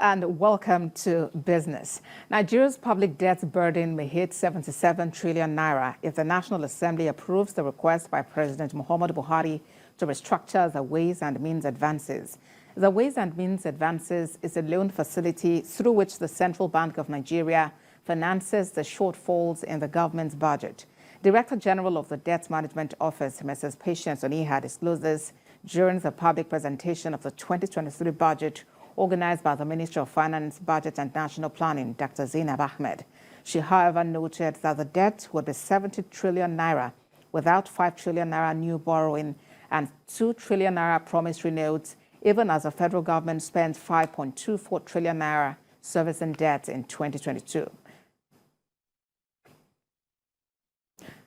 and welcome to Business. Nigeria's public debt burden may hit 77 trillion naira if the National Assembly approves the request by President Muhammadu Buhari to restructure the Ways and Means Advances. The Ways and Means Advances is a loan facility through which the Central Bank of Nigeria finances the shortfalls in the government's budget. Director General of the Debt Management Office, Mrs. Patience Oniha, disclosed this during the public presentation of the 2023 budget organized by the Ministry of Finance, Budget and National Planning, Dr. Zainab Ahmed. She, however, noted that the debt would be 70 trillion naira without 5 trillion naira new borrowing and 2 trillion naira promissory notes, even as the federal government spent 5.24 trillion naira servicing debt in 2022.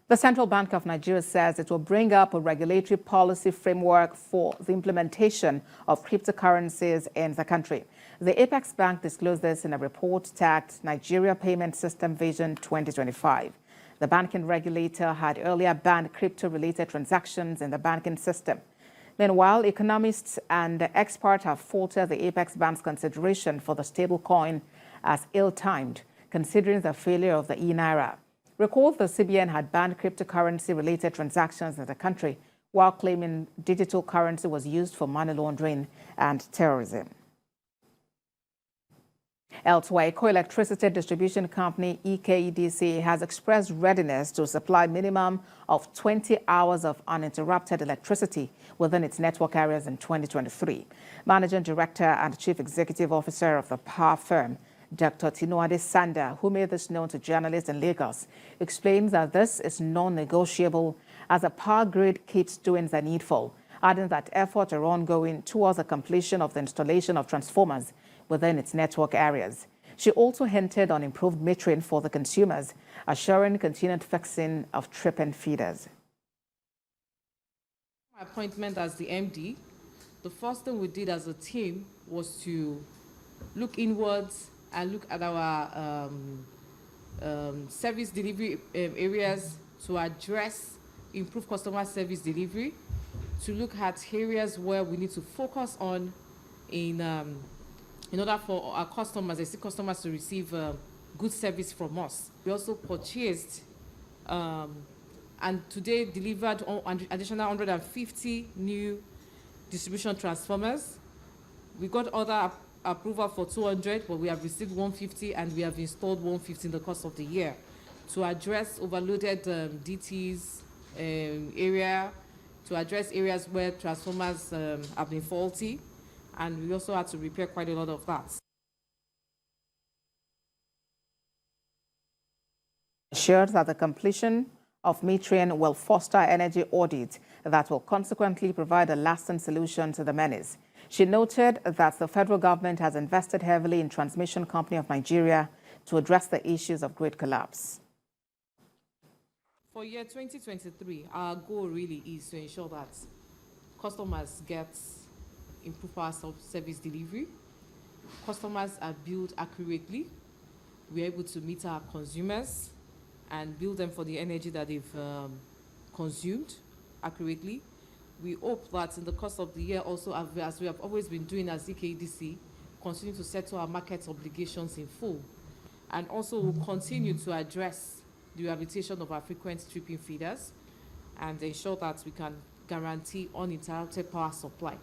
The Central Bank of Nigeria says it will bring up a regulatory policy framework for the implementation of cryptocurrencies in the country. The Apex Bank disclosed this in a report tagged Nigeria Payment System Vision 2025. The banking regulator had earlier banned crypto-related transactions in the banking system. Meanwhile, economists and experts have faulted the Apex Bank's consideration for the stablecoin as ill-timed, considering the failure of the e-naira. Recall the CBN had banned cryptocurrency-related transactions in the country while claiming digital currency was used for money laundering and terrorism. Elsewhere, electricity distribution company Ikeja has expressed readiness to supply minimum of 20 hours of uninterrupted electricity within its network areas in 2023. Managing Director and Chief Executive Officer of the power firm, Dr. Tinuade Sanda, who made this known to journalists in Lagos, explains that this is non-negotiable as the power grid keeps doing the needful, adding that efforts are ongoing towards the completion of the installation of transformers within its network areas. She also hinted on improved metering for the consumers, assuring continued fixing of tripping feeders. My appointment as the MD, the first thing we did as a team was to look inwards and look at our service delivery areas to address, improve customer service delivery, to look at areas where we need to focus on in order for our customers, existing customers, to receive good service from us. We also purchased and today delivered additional 150 new distribution transformers. We got other approval for 200, but we have received 150 and we have installed 150 in the course of the year to address overloaded DTs area, to address areas where transformers have been faulty, and we also had to repair quite a lot of that. Assured that the completion of metering will foster energy audits that will consequently provide a lasting solution to the menace. She noted that the federal government has invested heavily in Transmission Company of Nigeria to address the issues of grid collapse. For year 2023, our goal really is to ensure that customers get improved power service delivery, customers are billed accurately, we're able to meet our consumers and bill them for the energy that they've consumed accurately. We hope that in the course of the year also, as we have always been doing as EKDC, continue to settle our market obligations in full. And also we'll continue to address the rehabilitation of our frequent tripping feeders and ensure that we can guarantee uninterrupted power supply.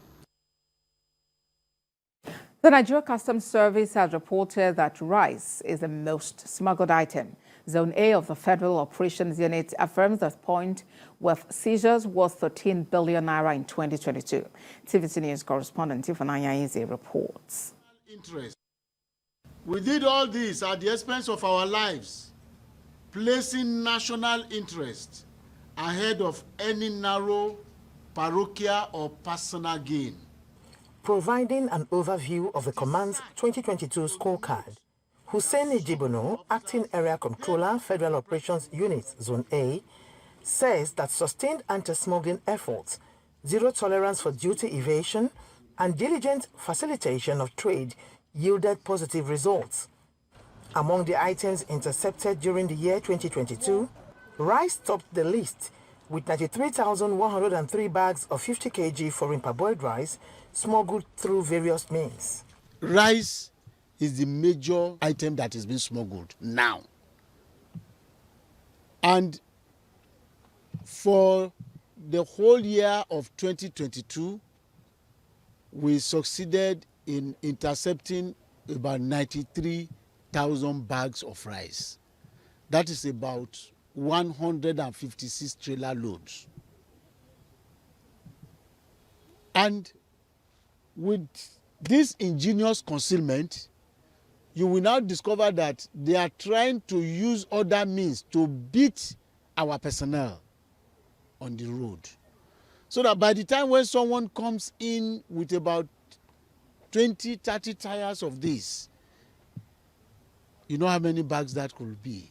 The Nigeria Customs Service has reported that rice is the most smuggled item. Zone A of the Federal Operations Unit affirms that point with seizures worth 13 billion naira in 2022. TVC News correspondent Tifananya Ize reports. Interest. We did all this at the expense of our lives, placing national interest ahead of any narrow, parochial or personal gain. Providing an overview of the Command's 2022 scorecard, Hussein Ijibono, Acting Area Controller, Federal Operations Unit, Zone A, says that sustained anti-smuggling efforts, zero tolerance for duty evasion, and diligent facilitation of trade yielded positive results. Among the items intercepted during the year 2022, rice topped the list with 93,103 bags of 50 kg foreign parboiled rice smuggled through various means. Rice is the major item that is being smuggled now. And for the whole year of 2022, we succeeded in intercepting about 93,000 bags of rice. That is about 156 trailer loads. And with this ingenious concealment, you will now discover that they are trying to use other means to beat our personnel on the road. So that by the time when someone comes in with about 20, 30 tires of this, you know how many bags that could be.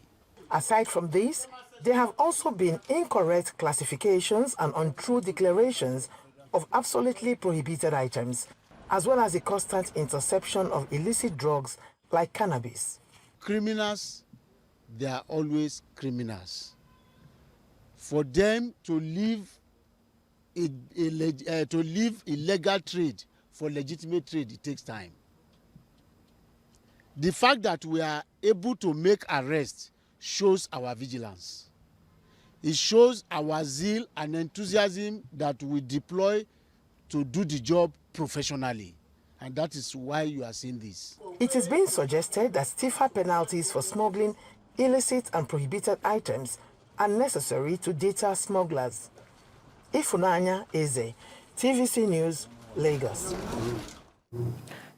Aside from this, there have also been incorrect classifications and untrue declarations of absolutely prohibited items, as well as the constant interception of illicit drugs like cannabis. Criminals, they are always criminals. For them to leave illegal trade for legitimate trade, it takes time. The fact that we are able to make arrests shows our vigilance. It shows our zeal and enthusiasm that we deploy to do the job professionally. And that is why you are seeing this. It is being suggested that stiffer penalties for smuggling illicit and prohibited items are necessary to deter smugglers. Ifunanya Eze, TVC News, Lagos.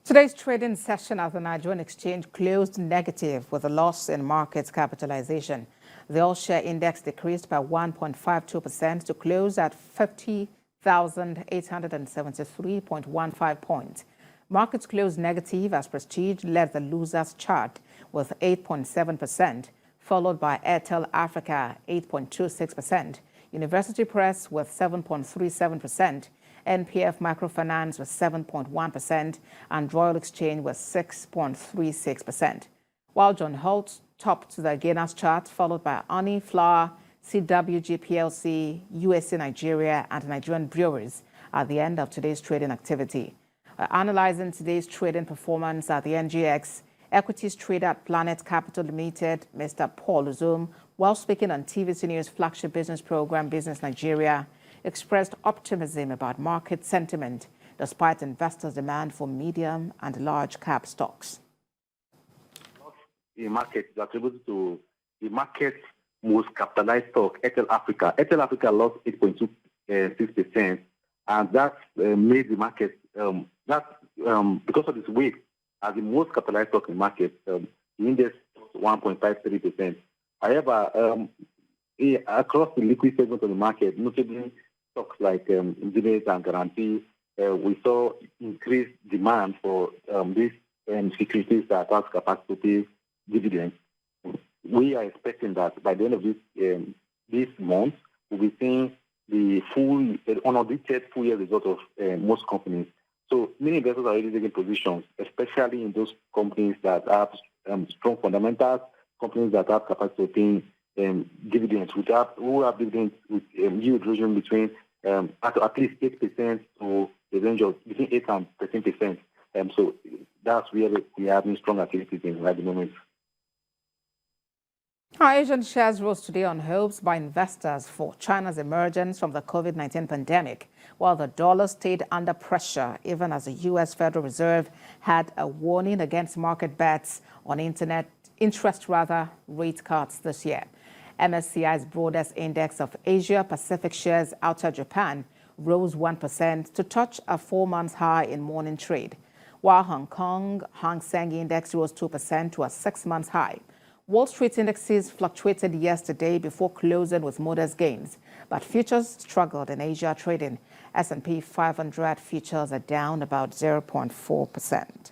Today's trading session at the Nigerian exchange closed negative with a loss in market capitalization. The all-share index decreased by 1.52% to close at 50,873.15 points. Markets closed negative as Prestige led the losers chart with 8.7%, followed by Airtel Africa 8.26%, University Press with 7.37%, NPF Microfinance with 7.1%, and Royal Exchange with 6.36%. While John Holt topped the gainers chart, followed by Ani Flour, CWG PLC, USA Nigeria, and Nigerian Breweries at the end of today's trading activity. Analyzing today's trading performance at the NGX, equities trader at Planet Capital Limited, Mr. Paul Uzum, while speaking on TVC News' flagship business program, Business Nigeria, expressed optimism about market sentiment despite investors' demand for medium and large cap stocks. The market is attributed to the market's most capitalized stock, Airtel Africa. Airtel Africa lost 8.26%, and that made the market, because of its weight as the most capitalized stock in the market, the index lost 1.53%. However, across the liquid segment of the market, notably stocks like dividends and guarantee, we saw increased demand for these securities that have capacity to pay dividends. We are expecting that by the end of this month, we'll be seeing the unaudited full year result of most companies. So many investors are already taking positions, especially in those companies that have strong fundamentals, companies that have capacity to pay dividends, who have dividends with yield region between at least 8% to the range of between 8 and 13%. So that's where we are having strong activities in at the moment. Our Asian shares rose today on hopes by investors for China's emergence from the COVID-19 pandemic, while the dollar stayed under pressure even as the U.S. Federal Reserve had a warning against market bets on interest rate cuts this year. MSCI's broadest index of Asia-Pacific shares outside Japan rose 1% to touch a 4-month high in morning trade, while Hong Kong Hang Seng Index rose 2% to a 6-month high. Wall Street indexes fluctuated yesterday before closing with modest gains, but futures struggled in Asia trading. S&P 500 futures are down about 0.4%.